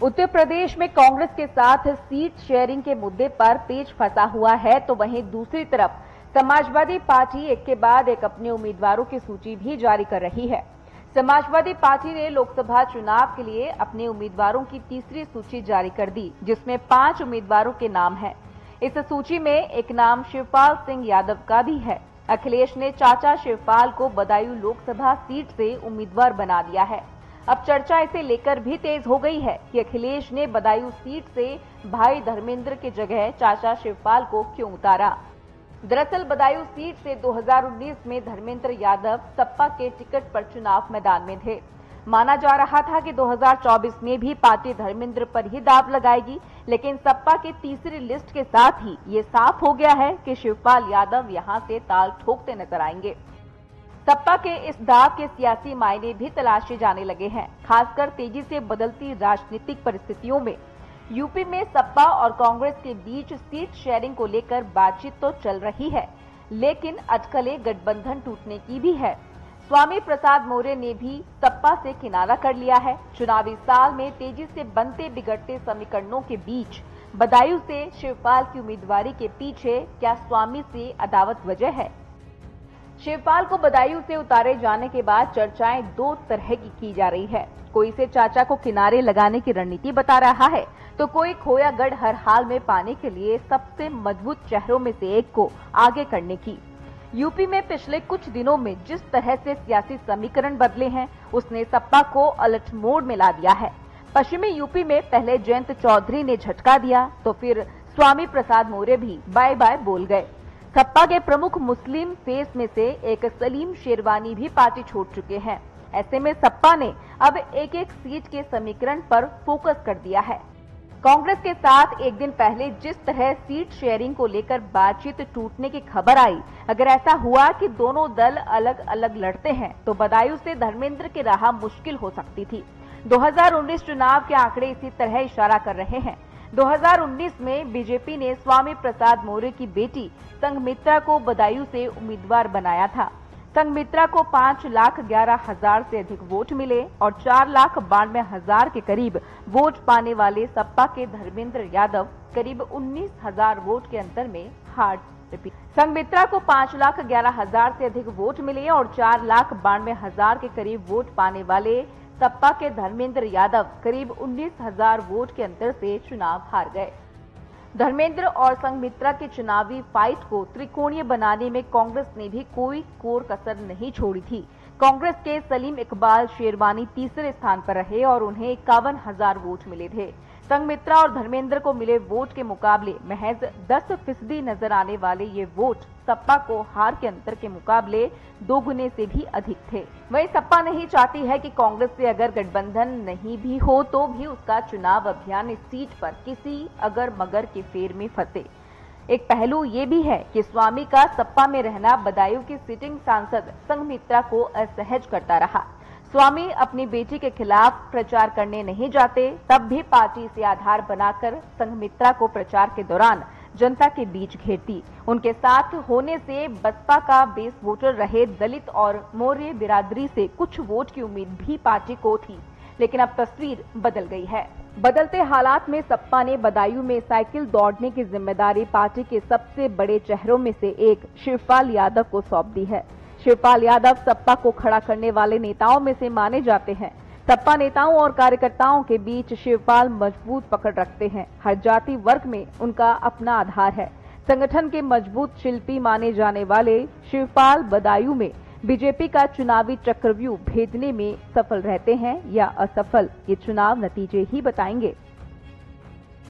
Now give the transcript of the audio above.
उत्तर प्रदेश में कांग्रेस के साथ सीट शेयरिंग के मुद्दे पर पेच फंसा हुआ है, तो वहीं दूसरी तरफ समाजवादी पार्टी एक के बाद एक अपने उम्मीदवारों की सूची भी जारी कर रही है। समाजवादी पार्टी ने लोकसभा चुनाव के लिए अपने उम्मीदवारों की तीसरी सूची जारी कर दी, जिसमें 5 उम्मीदवारों के नाम हैं। इस सूची में एक नाम शिवपाल सिंह यादव का भी है। अखिलेश ने चाचा शिवपाल को बदायूं लोकसभा सीट से उम्मीदवार बना दिया है। अब चर्चा इसे लेकर भी तेज हो गई है कि अखिलेश ने बदायूं सीट से भाई धर्मेंद्र की जगह चाचा शिवपाल को क्यों उतारा। दरअसल बदायूं सीट से 2019 में धर्मेंद्र यादव सपा के टिकट पर चुनाव मैदान में थे। माना जा रहा था कि 2024 में भी पार्टी धर्मेंद्र पर ही दांव लगाएगी, लेकिन सपा की तीसरी लिस्ट के साथ ही ये साफ हो गया है कि शिवपाल यादव यहां से ताल ठोकते नजर आएंगे। सपा के इस दाव के सियासी मायने भी तलाशे जाने लगे हैं, खासकर तेजी से बदलती राजनीतिक परिस्थितियों में। यूपी में सपा और कांग्रेस के बीच सीट शेयरिंग को लेकर बातचीत तो चल रही है, लेकिन अटकलें गठबंधन टूटने की भी है। स्वामी प्रसाद मौर्य ने भी सपा से किनारा कर लिया है। चुनावी साल में तेजी से बनते बिगड़ते समीकरणों के बीच बदायूं से शिवपाल की उम्मीदवारी के पीछे क्या स्वामी से अदावत वजह है? शिवपाल को बदायूं से उतारे जाने के बाद चर्चाएं 2 तरह की जा रही है। कोई इसे चाचा को किनारे लगाने की रणनीति बता रहा है, तो कोई खोया गढ़ हर हाल में पाने के लिए सबसे मजबूत चेहरों में से एक को आगे करने की। यूपी में पिछले कुछ दिनों में जिस तरह से सियासी समीकरण बदले हैं, उसने सपा को अलर्ट मोड में ला दिया है। पश्चिमी यूपी में पहले जयंत चौधरी ने झटका दिया, तो फिर स्वामी प्रसाद मौर्य भी बाय बाय बोल गए। सपा के प्रमुख मुस्लिम फेस में से एक सलीम शेरवानी भी पार्टी छोड़ चुके हैं। ऐसे में सपा ने अब एक एक सीट के समीकरण पर फोकस कर दिया है। कांग्रेस के साथ एक दिन पहले जिस तरह सीट शेयरिंग को लेकर बातचीत टूटने की खबर आई, अगर ऐसा हुआ कि दोनों दल अलग अलग लड़ते हैं, तो बदायूं से धर्मेंद्र की राह मुश्किल हो सकती थी। 2019 चुनाव के आंकड़े इसी तरह इशारा कर रहे हैं। 2019 में बीजेपी ने स्वामी प्रसाद मौर्य की बेटी संघमित्रा को बदायूं से उम्मीदवार बनाया था। संघमित्रा को 5,11,000 से अधिक वोट मिले और 4,92,000 के करीब वोट पाने वाले सपा के धर्मेंद्र यादव करीब 19,000 वोट के अंतर में हार। संघमित्रा को 5,11,000 से अधिक वोट मिले और 4,92,000 के करीब वोट पाने वाले सपा के धर्मेंद्र यादव करीब 19,000 वोट के अंतर से चुनाव हार गए। धर्मेंद्र और संघमित्रा के चुनावी फाइट को त्रिकोणीय बनाने में कांग्रेस ने भी कोई कोर कसर नहीं छोड़ी थी। कांग्रेस के सलीम इकबाल शेरवानी तीसरे स्थान पर रहे और उन्हें 51,000 वोट मिले थे। संघमित्रा और धर्मेंद्र को मिले वोट के मुकाबले महज 10% नजर आने वाले ये वोट सपा को हार के अंतर के मुकाबले 2 गुने से भी अधिक थे। वहीं सपा नहीं चाहती है कि कांग्रेस से अगर गठबंधन नहीं भी हो तो भी उसका चुनाव अभियान इस सीट पर किसी अगर मगर के फेर में फंसे। एक पहलू ये भी है कि स्वामी का सपा में रहना बदायूं की सिटिंग सांसद संघमित्रा को असहज करता रहा। स्वामी अपनी बेटी के खिलाफ प्रचार करने नहीं जाते, तब भी पार्टी से आधार बनाकर संघमित्रा को प्रचार के दौरान जनता के बीच घेरती। उनके साथ होने से बसपा का बेस वोटर रहे दलित और मौर्य बिरादरी से कुछ वोट की उम्मीद भी पार्टी को थी, लेकिन अब तस्वीर बदल गई है। बदलते हालात में सपा ने बदायूं में साइकिल दौड़ने की जिम्मेदारी पार्टी के सबसे बड़े चेहरों में से एक शिवपाल यादव को सौंप दी है। शिवपाल यादव सपा को खड़ा करने वाले नेताओं में से माने जाते हैं। सपा नेताओं और कार्यकर्ताओं के बीच शिवपाल मजबूत पकड़ रखते हैं। हर जाति वर्ग में उनका अपना आधार है। संगठन के मजबूत शिल्पी माने जाने वाले शिवपाल बदायूं में बीजेपी का चुनावी चक्रव्यूह भेदने में सफल रहते हैं या असफल, ये चुनाव नतीजे ही बताएंगे।